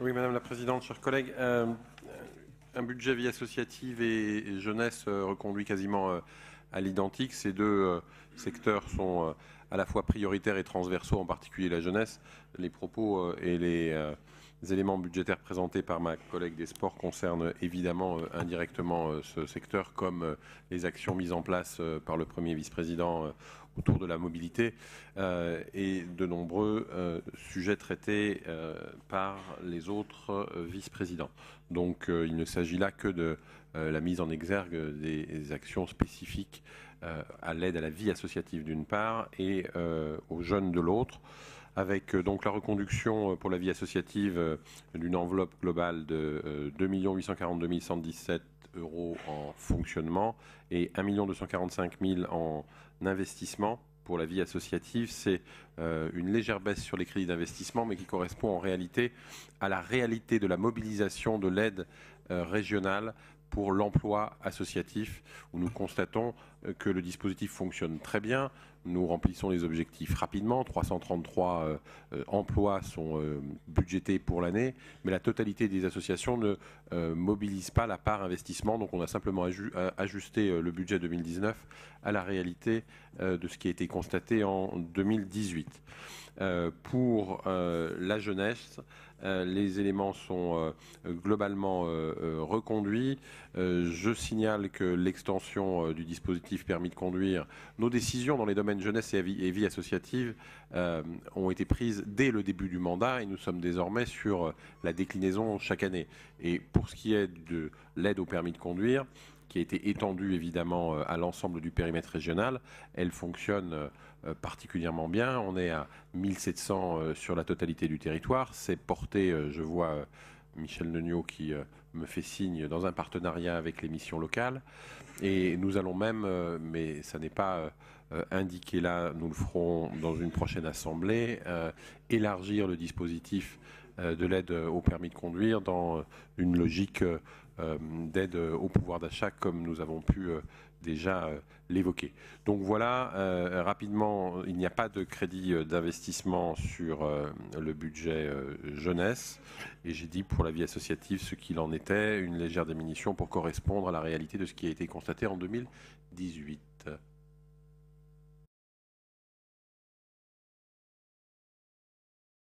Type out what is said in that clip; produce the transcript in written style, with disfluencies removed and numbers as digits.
Oui, Madame la Présidente, chers collègues, un budget vie associative et jeunesse reconduit quasiment à l'identique. Ces deux secteurs sont à la fois prioritaires et transversaux, en particulier la jeunesse. Les propos et les éléments budgétaires présentés par ma collègue des Sports concernent évidemment indirectement ce secteur, comme les actions mises en place par le premier vice-président autour de la mobilité et de nombreux sujets traités par les autres vice-présidents. Donc il ne s'agit là que de la mise en exergue des actions spécifiques à l'aide à la vie associative d'une part et aux jeunes de l'autre, avec donc la reconduction pour la vie associative d'une enveloppe globale de 2 842 117 € en fonctionnement et 1 245 000 en investissement. Pour la vie associative, c'est une légère baisse sur les crédits d'investissement, mais qui correspond en réalité à la réalité de la mobilisation de l'aide régionale pour l'emploi associatif, où nous constatons que le dispositif fonctionne très bien. Nous remplissons les objectifs rapidement. 333 emplois sont budgétés pour l'année, mais la totalité des associations ne mobilise pas la part investissement. Donc on a simplement ajusté le budget 2019 à la réalité de ce qui a été constaté en 2018. Pour la jeunesse, les éléments sont globalement reconduits. Je signale que l'extension du dispositif permis de conduire, nos décisions dans les domaines jeunesse et vie associative ont été prises dès le début du mandat et nous sommes désormais sur la déclinaison chaque année. Et pour ce qui est de l'aide au permis de conduire, qui a été étendue évidemment à l'ensemble du périmètre régional, elle fonctionne particulièrement bien. On est à 1700 sur la totalité du territoire. C'est porté, je vois Michel Neugnot qui me fait signe, dans un partenariat avec les missions locales. Et nous allons même, mais ça n'est pas indiqué là, nous le ferons dans une prochaine assemblée, élargir le dispositif de l'aide au permis de conduire dans une logique d'aide au pouvoir d'achat, comme nous avons pu déjà l'évoquer. Donc voilà, rapidement, il n'y a pas de crédit d'investissement sur le budget jeunesse. Et j'ai dit pour la vie associative ce qu'il en était, une légère diminution pour correspondre à la réalité de ce qui a été constaté en 2018.